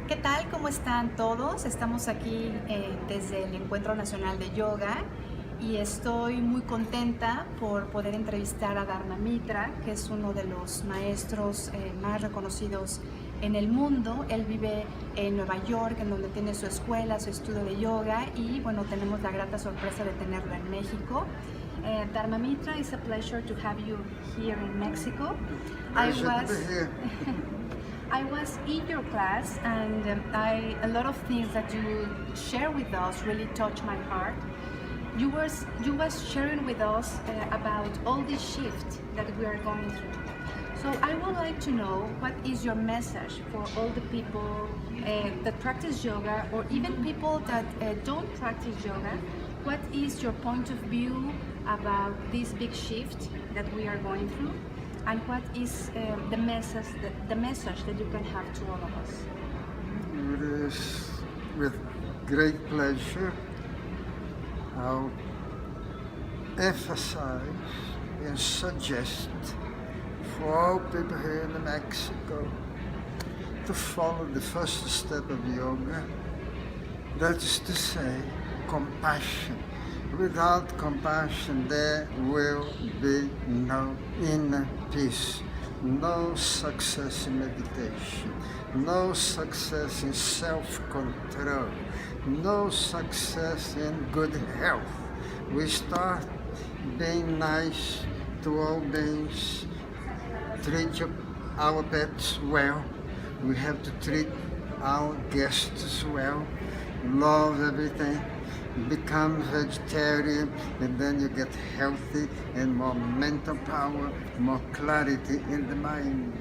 ¿Qué tal? ¿Cómo están todos? Estamos aquí desde el Encuentro Nacional de Yoga y estoy muy contenta por poder entrevistar a Dharma Mittra, que es uno de los maestros más reconocidos en el mundo. Él vive en Nueva York, en donde tiene su escuela, su estudio de yoga, y bueno, tenemos la grata sorpresa de tenerlo en México. Dharma Mittra, it's a pleasure to have you here in Mexico. I was in your class, and a lot of things that you share with us really touched my heart. You was sharing with us about all the shift that we are going through. So I would like to know, what is your message for all the people that practice yoga, or even people that don't practice yoga? What is your point of view about this big shift that we are going through? And what is the message that you can have to all of us? It is with great pleasure I'll emphasize and suggest for all people here in Mexico to follow the first step of yoga. That is to say, compassion. Without compassion, there will be no inner peace, no success in meditation, no success in self-control, no success in good health. We start being nice to all beings, treat our pets well. We have to treat our guests well, love everything. Become vegetarian, and then you get healthy and more mental power, more clarity in the mind.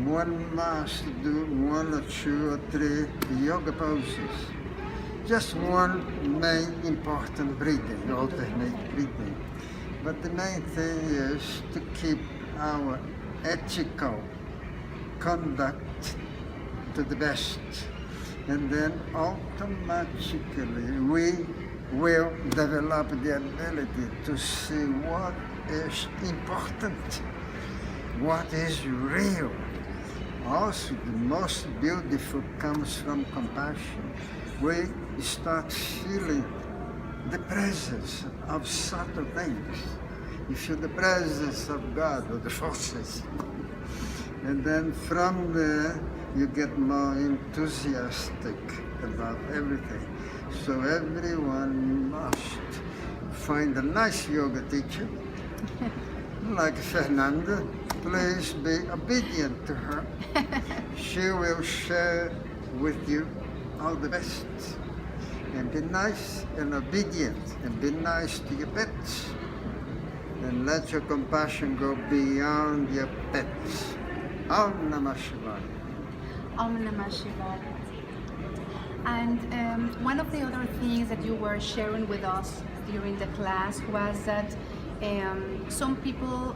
One must do 1 or 2 or 3 yoga poses. Just one main important breathing, alternate breathing. But the main thing is to keep our ethical conduct to the best. And then automatically we will develop the ability to see what is important, what is real. Also, the most beautiful comes from compassion. We start feeling the presence of subtle things. You feel the presence of God or the forces. And then from there, you get more enthusiastic about everything. So everyone must find a nice yoga teacher, like Fernanda. Please be obedient to her. She will share with you all the best. And be nice and obedient, and be nice to your pets. And let your compassion go beyond your pets. Om Namah Shivaya. Om Namah Shivaya. And one of the other things that you were sharing with us during the class was that some people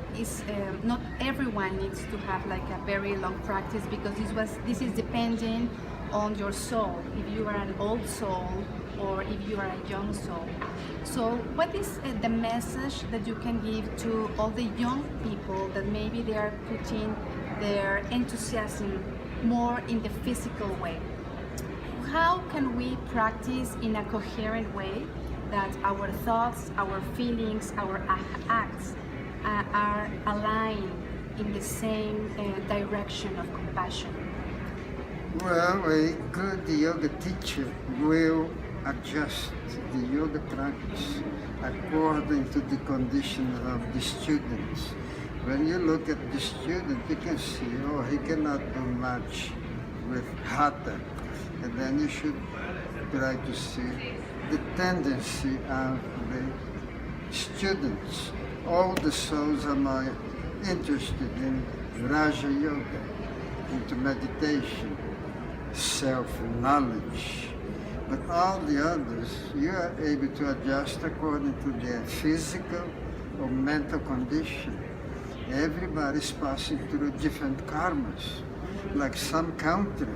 not everyone needs to have like a very long practice, because this is depending on your soul, if you are an old soul or if you are a young soul. So what is the message that you can give to all the young people that maybe they are putting their enthusiasm more in the physical way? How can we practice in a coherent way that our thoughts, our feelings, our acts are aligned in the same direction of compassion? Well, a good yoga teacher will adjust the yoga practice according to the condition of the students. When you look at the student, you can see, oh, he cannot do much with hatha. And then you should try to see the tendency of the students. All the souls are more interested in Raja Yoga, into meditation, self-knowledge. But all the others, you are able to adjust according to their physical or mental condition. Everybody is passing through different karmas. Like some country,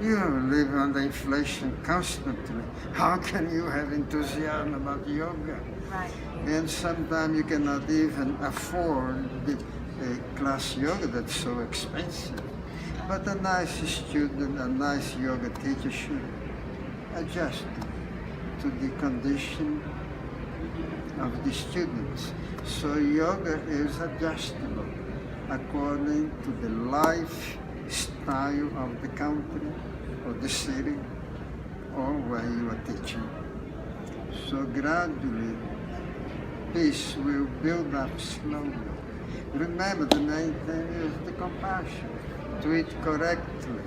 you live under inflation constantly. How can you have enthusiasm about yoga? Right. And sometimes you cannot even afford the class yoga that's so expensive. But a nice student, a nice yoga teacher should adjust to the condition of the students. So yoga is adjustable according to the lifestyle of the country or the city or where you are teaching. So gradually, peace will build up slowly. Remember, the main thing is the compassion, to eat correctly,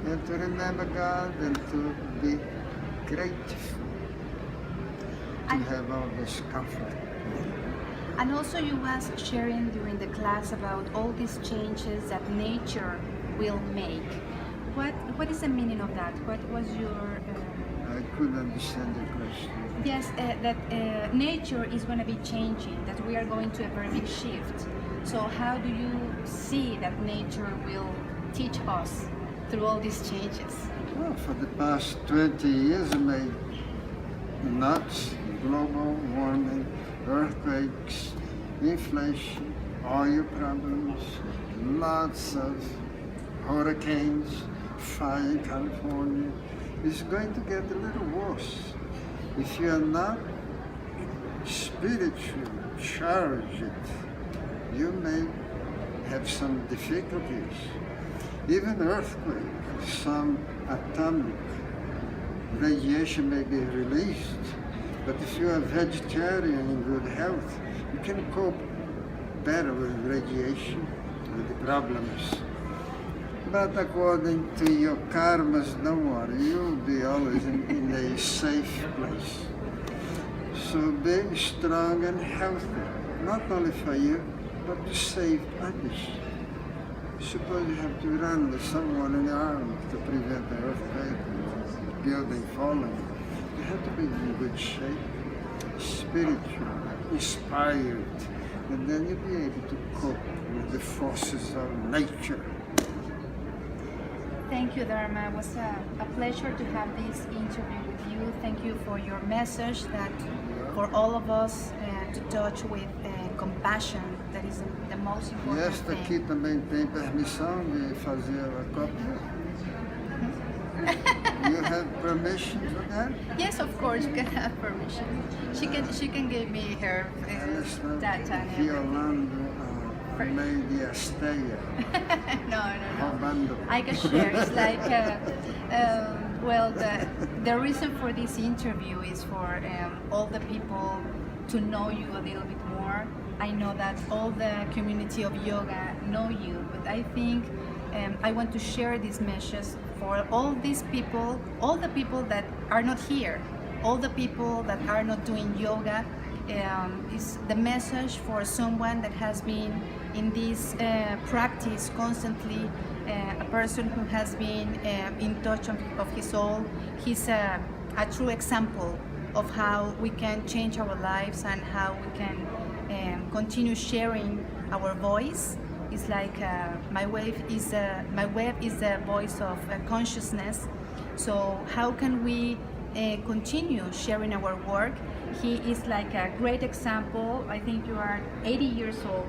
and to remember God and to be grateful to have all this comfort. And also you was sharing during the class about all these changes that nature will make. What is the meaning of that? What was your... I couldn't understand the question. Yes, that nature is going to be changing, that we are going to a very big shift. So how do you see that nature will teach us through all these changes? Well, for the past 20 years, I made nuts, global warming, earthquakes, inflation, oil problems, lots of hurricanes, fire in California. It's going to get a little worse. If you are not spiritually charged, you may have some difficulties. Even earthquake, some atomic radiation may be released. But if you are vegetarian in good health, you can cope better with radiation, with the problems. But according to your karmas, don't worry, you'll be always in a safe place. So be strong and healthy, not only for you, but to save others. Suppose you have to run with someone in the arm to prevent the earthquake, building falling. You have to be in good shape, spiritual, inspired, and then you'll be able to cope with the forces of nature. Thank you, Dharma. It was a pleasure to have this interview with you. Thank you for your message that for all of us to touch with compassion, that is the most important E esta aqui thing. também tem permissão de fazer a cópia? You have permission for that? Yes, of course, you can have permission. She can give me her Ela está data and everything. violando a lei de Esteia, No. roubando. I can share. It's like, well, the reason for this interview is for all the people to know you a little bit more. I know that all the community of yoga know you, but I think I want to share this message for all these people, all the people that are not here, all the people that are not doing yoga. Is the message for someone that has been in this practice constantly, a person who has been in touch of his soul. He's a true example of how we can change our lives and how we can continue sharing our voice. It's like my wave is the voice of consciousness. So how can we continue sharing our work? He is like a great example. I think you are 80 years old,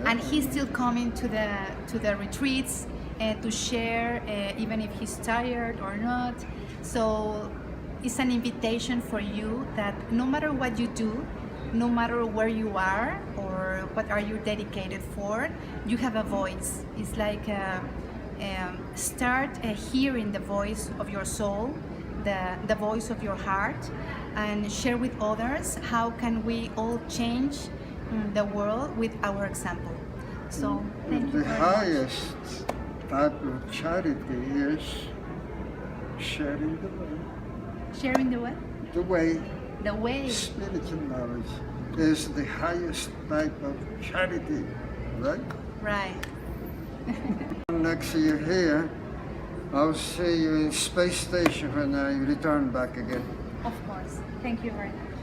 and he's still coming to the retreats to share, even if he's tired or not. So it's an invitation for you that no matter what you do, no matter where you are or what are you dedicated for, you have a voice. It's like start hearing the voice of your soul, the voice of your heart, and share with others how can we all change the world with our example. So thank you The very much. highest type of charity is sharing the way. Sharing the what? The way, The way. spiritual knowledge, is the highest type of charity, right? Right. Next year here, I'll see you in space station when I return back again. Of course. Thank you very much.